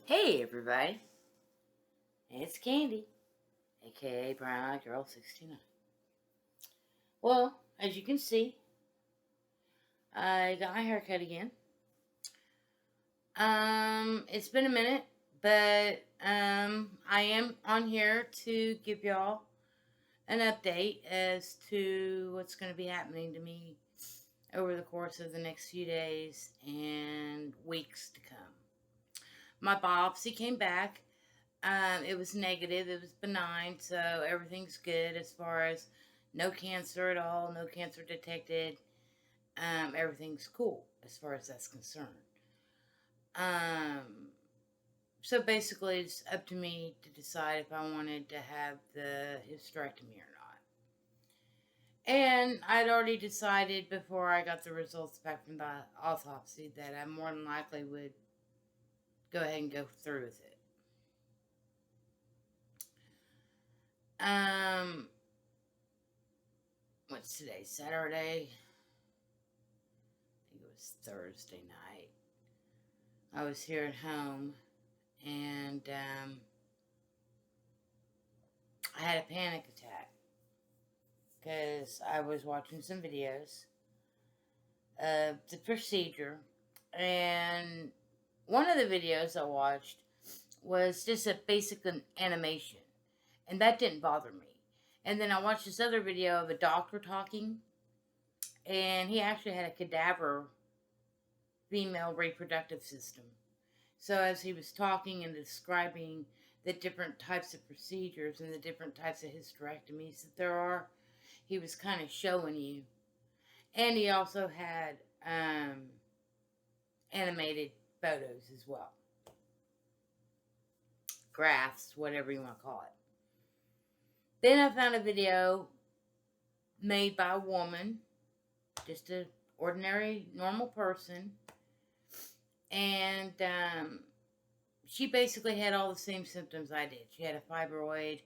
Hey everybody, it's Candy, aka Brown Eyed Girl 69. Well, as you can see, I got my hair cut again. It's been a minute, but I am on here to give y'all an update as to what's going to be happening to me over the course of the next few days and weeks to come. My biopsy came back. It was negative. It was benign, so everything's good as far as no cancer at all, no cancer detected. Everything's cool as far as that's concerned. Um, so basically, it's up to me to decide if I wanted to have the hysterectomy or not. And I'd already decided before I got the results back from the autopsy that I more than likely would go ahead and go through with it. Um, what's today? Saturday? I think it was Thursday night. I was here at home and I had a panic attack because I was watching some videos of the procedure, and one of the videos I watched was just a basic animation, and that didn't bother me. And then I watched this other video of a doctor talking, and he actually had a cadaver female reproductive system. So as he was talking and describing the different types of procedures and the different types of hysterectomies that there are, he was kind of showing you. And he also had animated photos as well. Graphs, whatever you want to call it. Then I found a video made by a woman, just an ordinary, normal person. And she basically had all the same symptoms I did. She had a fibroid.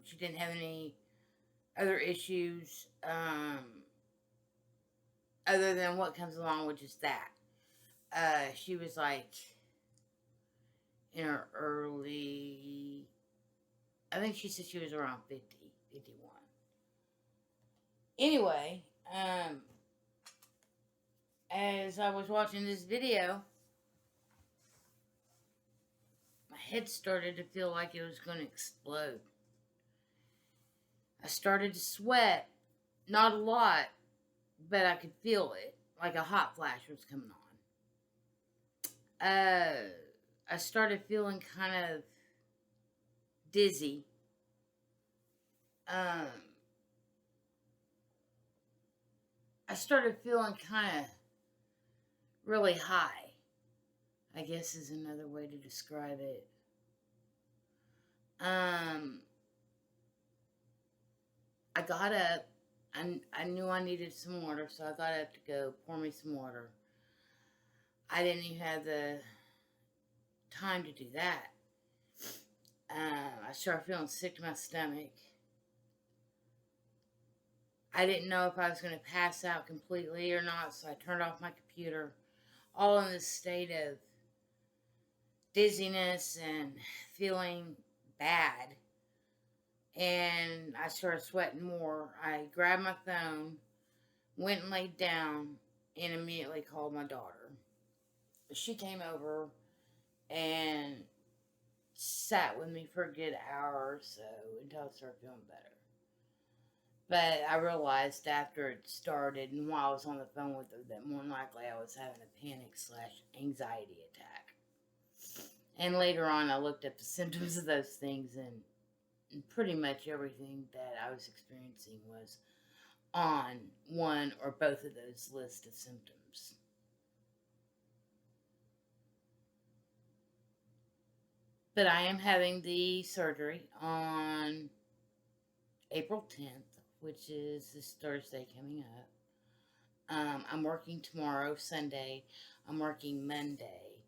She didn't have any other issues other than what comes along with just that. She was like in her early, I think she said she was around 50, 51. Anyway, as I was watching this video, my head started to feel like it was going to explode. I started to sweat, not a lot, but I could feel it, like a hot flash was coming on. I started feeling kind of dizzy. I started feeling kind of really high, I guess is another way to describe it. I got up. I knew I needed some water, so I got up to go pour me some water. I didn't even have the time to do that. I started feeling sick to my stomach. I didn't know if I was going to pass out completely or not, so I turned off my computer, all in this state of dizziness and feeling bad. And I started sweating more. I grabbed my phone, went and laid down, and immediately called my daughter. She came over and sat with me for a good hour or so until I started feeling better. But I realized after it started and while I was on the phone with her that more than likely I was having a panic/anxiety attack. And later on I looked up the symptoms of those things, and pretty much everything that I was experiencing was on one or both of those lists of symptoms. But I am having the surgery on April 10th, which is this Thursday coming up. I'm working tomorrow, Sunday. I'm working Monday.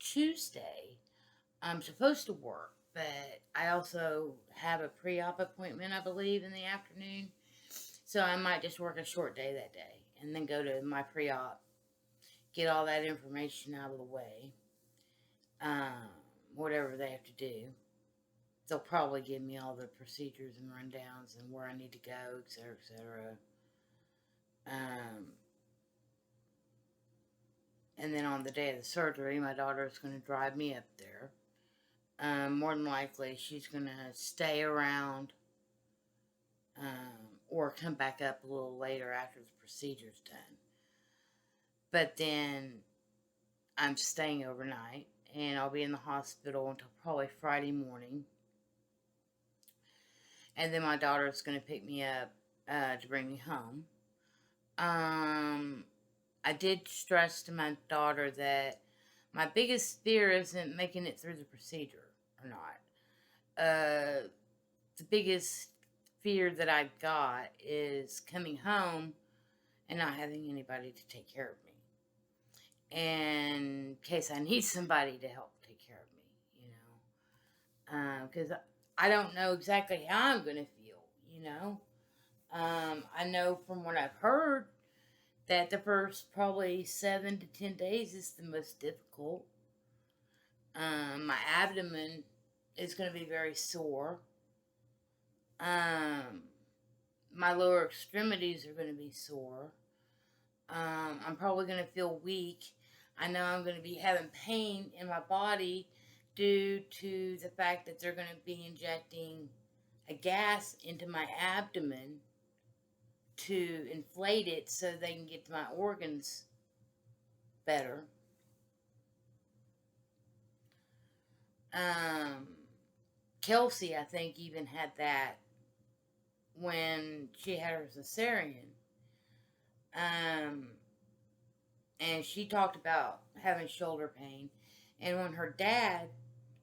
Tuesday, I'm supposed to work, but I also have a pre-op appointment, I believe, in the afternoon. So I might just work a short day that day and then go to my pre-op get all that information out of the way. Whatever they have to do. They'll probably give me all the procedures and rundowns and where I need to go, etc., etc. And then on the day of the surgery, my daughter is going to drive me up there. More than likely, she's going to stay around or come back up a little later after the procedure's done. But then I'm staying overnight, and I'll be in the hospital until probably Friday morning. And then my daughter is going to pick me up to bring me home. I did stress to my daughter that my biggest fear isn't making it through the procedure or not. The biggest fear that I've got is coming home and not having anybody to take care of me. In case I need somebody to help take care of me, you know. Because I don't know exactly how I'm going to feel, you know. I know from what I've heard that the first probably 7 to 10 days is the most difficult. My abdomen is going to be very sore. My lower extremities are going to be sore. I'm probably going to feel weak. I know I'm going to be having pain in my body due to the fact that they're going to be injecting a gas into my abdomen to inflate it so they can get to my organs better. Kelsey, I think, even had that when she had her cesarean. And she talked about having shoulder pain. And when her dad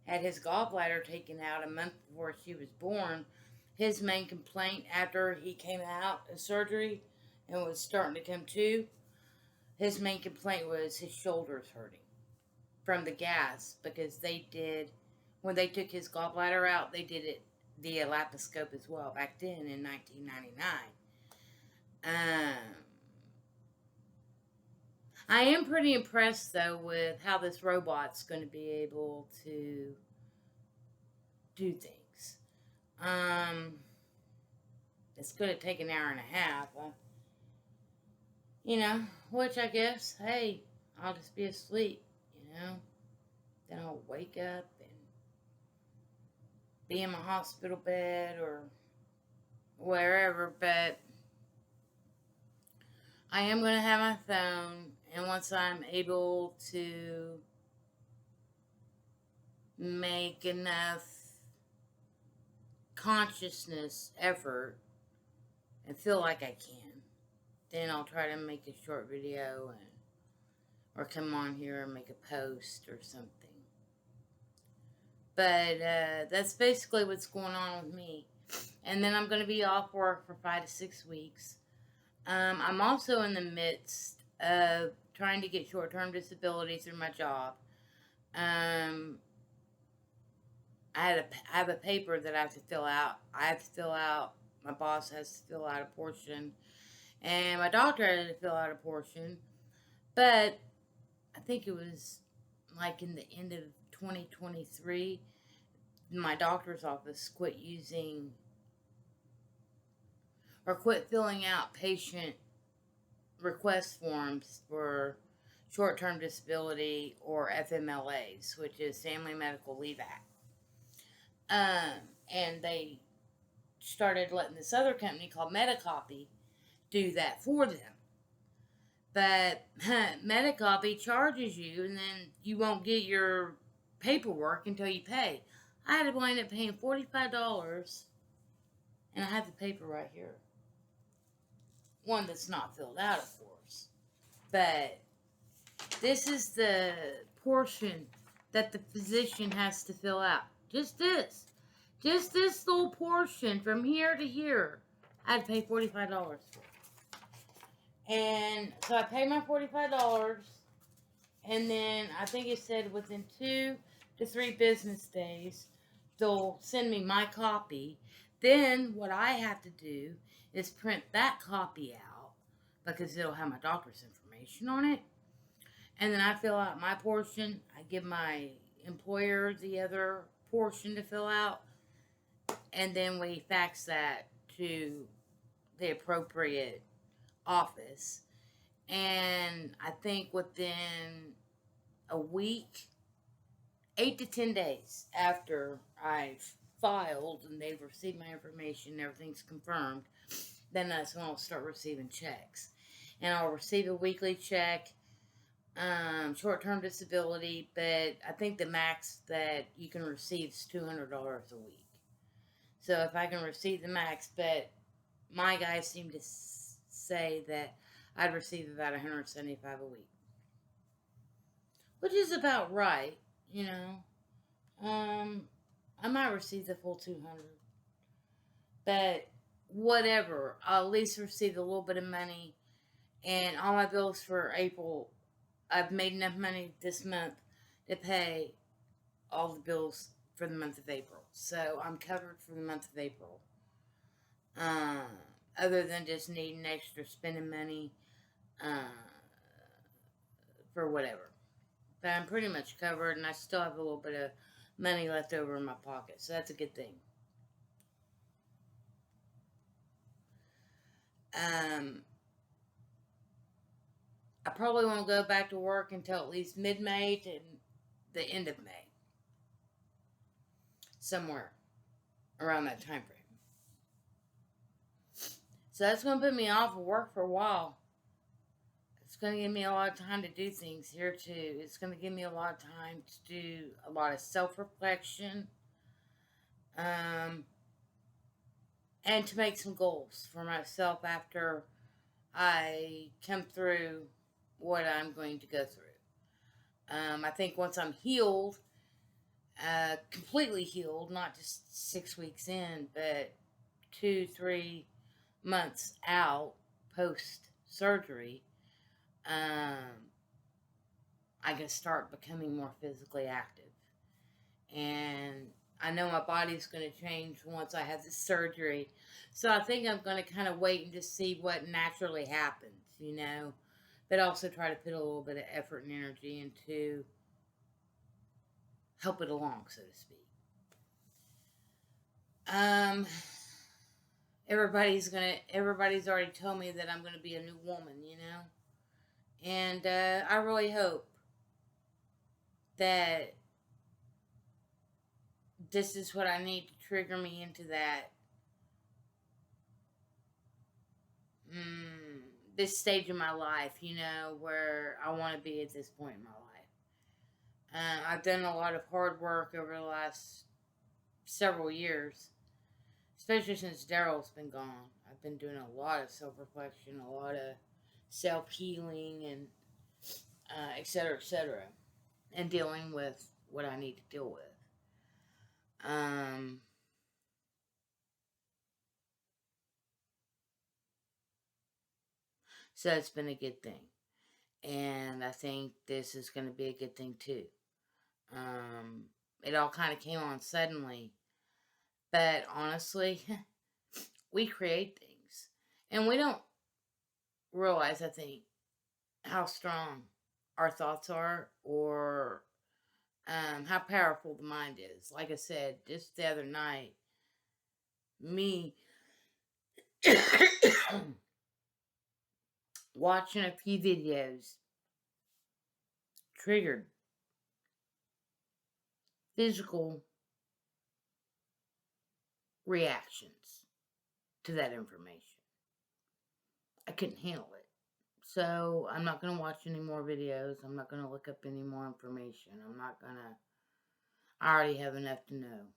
had his gallbladder taken out a month before she was born, his main complaint after he came out of surgery and was starting to come to, his main complaint was his shoulders hurting from the gas, because they did, when they took his gallbladder out, they did it via laparoscope as well back then in 1999. I am pretty impressed, though, with how this robot's going to be able to do things. It's going to take an hour and a half. You know, which I guess, hey, I'll just be asleep, you know. Then I'll wake up and be in my hospital bed or wherever, but I am going to have my phone, and once I'm able to make enough consciousness effort and feel like I can, then I'll try to make a short video or come on here and make a post or something. But that's basically what's going on with me. And then I'm going to be off work for 5 to 6 weeks. I'm also in the midst of trying to get short-term disability through my job. I have a paper that I have to fill out. I have to fill out, my boss has to fill out a portion, and my doctor had to fill out a portion. But I think it was like in the end of 2023, my doctor's office quit filling out patient request forms for short-term disability, or FMLAs, which is Family Medical Leave Act. And they started letting this other company called Metacopy do that for them. But Metacopy charges you, and then you won't get your paperwork until you pay. I had to wind up paying $45, and I have the paper right here. One that's not filled out, of course. But this is the portion that the physician has to fill out. Just this little portion from here to here. I had to pay $45 for. And so I paid my $45, and then I think it said within 2 to 3 business days, they'll send me my copy. Then what I have to do is print that copy out, because it'll have my doctor's information on it. and then I fill out my portion. I give my employer the other portion to fill out, and then we fax that to the appropriate office. And I think within a week, 8 to 10 days after I've filed and they've received my information, everything's confirmed, then that's when I'll start receiving checks. And I'll receive a weekly check, short-term disability, but I think the max that you can receive is $200 a week. So if I can receive the max, but my guys seem to say that I'd receive about $175 a week, which is about right, you know. I might receive the full 200, but whatever. I'll at least receive a little bit of money, and all my bills for April, I've made enough money this month to pay all the bills for the month of April. So I'm covered for the month of April. Other than just needing extra spending money for whatever. But I'm pretty much covered, and I still have a little bit of money left over in my pocket, so that's a good thing. I probably won't go back to work until at least mid-May to the end of May. Somewhere around that time frame. So that's going to put me off of work for a while. It's going to give me a lot of time to do things here too. It's going to give me a lot of time to do a lot of self-reflection. And to make some goals for myself after I come through what I'm going to go through. I think once I'm healed, completely healed, not just 6 weeks in, but 2-3 months out post surgery, I can start becoming more physically active. And I know my body's going to change once I have this surgery. So I think I'm going to kind of wait and just see what naturally happens, you know. But also try to put a little bit of effort and energy into help it along, so to speak. Everybody's already told me that I'm gonna be a new woman, you know? And I really hope that this is what I need to trigger me into that this stage of my life, you know, where I want to be at this point in my life. I've done a lot of hard work over the last several years, especially since Daryl's been gone. I've been doing a lot of self-reflection, a lot of self-healing, and etc., etc., and dealing with what I need to deal with. So it's been a good thing. And I think this is going to be a good thing too. It all kind of came on suddenly. But honestly, we create things. And we don't realize, I think, how strong our thoughts are or how powerful the mind is. Like I said, just the other night, me watching a few videos triggered physical reactions to that information. I couldn't handle it. So I'm not going to watch any more videos. I'm not going to look up any more information. I'm not going to... I already have enough to know,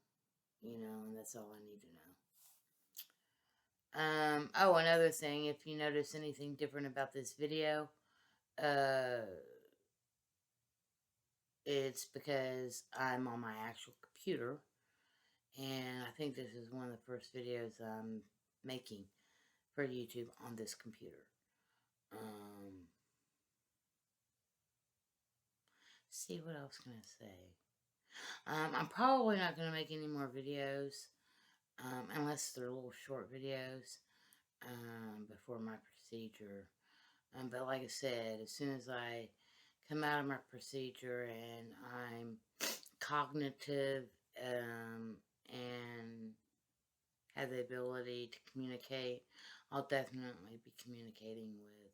you know, and that's all I need to know. Oh, another thing, if you notice anything different about this video, it's because I'm on my actual computer, and I think this is one of the first videos I'm making for YouTube on this computer. See what else can I say? I'm probably not going to make any more videos, unless they're little short videos, before my procedure. But like I said, as soon as I come out of my procedure and I'm cognitive and have the ability to communicate, I'll definitely be communicating with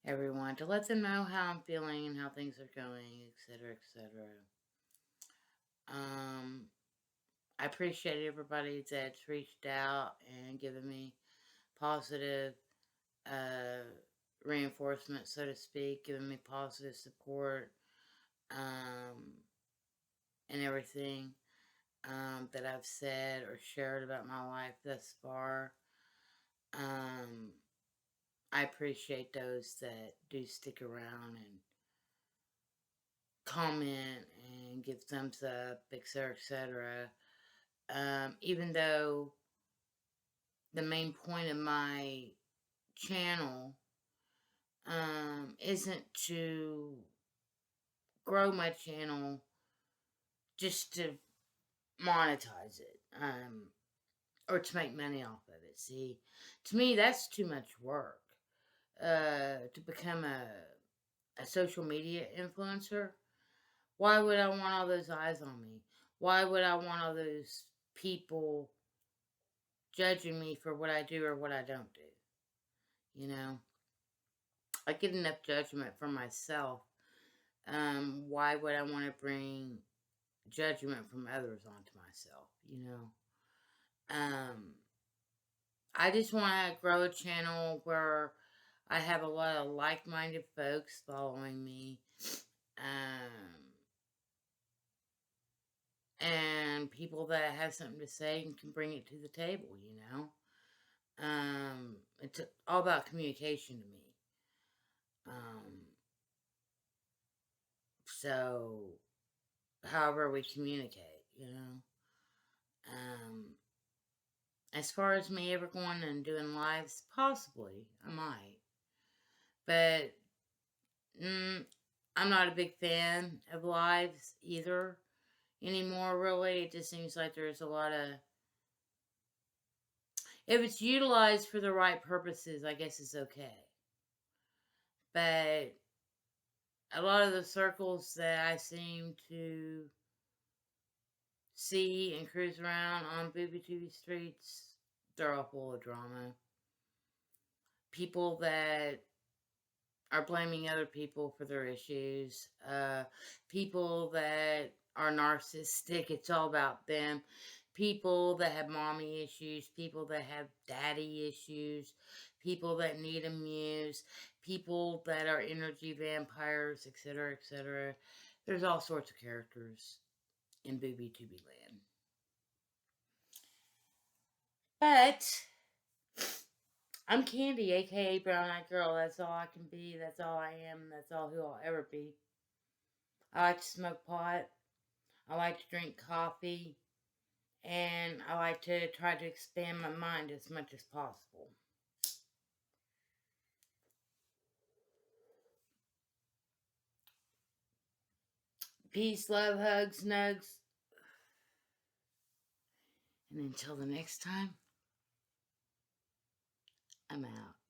everyone to let them know how I'm feeling and how things are going, etc., etc. I appreciate everybody that's reached out and given me positive reinforcement, so to speak, giving me positive support and everything that I've said or shared about my life thus far. I appreciate those that do stick around and comment and give thumbs up, etc., etc. Even though the main point of my channel isn't to grow my channel just to monetize it or to make money off of it. See, to me, that's too much work to become a social media influencer. Why would I want all those eyes on me? Why would I want all those people judging me for what I do or what I don't do? You know, I get enough judgment from myself. Why would I want to bring judgment from others onto myself? You know, I just want to grow a channel where I have a lot of like-minded folks following me, and people that have something to say and can bring it to the table. You know, it's all about communication to me. So, however we communicate, you know. As far as me ever going and doing lives, possibly, I might. But, I'm not a big fan of lives either anymore, really. It just seems like there's a lot of... If it's utilized for the right purposes, I guess it's okay. But a lot of the circles that I seem to see and cruise around on BoobieTube streets, they're all full of drama. People that are blaming other people for their issues. People that are narcissistic, it's all about them. People that have mommy issues. People that have daddy issues. People that need a muse. People that are energy vampires, etc., etc. There's all sorts of characters in BoobieTube land. But I'm Candy, aka Brown Eyed Girl. That's all I can be. That's all I am. That's all who I'll ever be. I like to smoke pot. I like to drink coffee. And I like to try to expand my mind as much as possible. Peace, love, hugs, nugs. And until the next time, I'm out.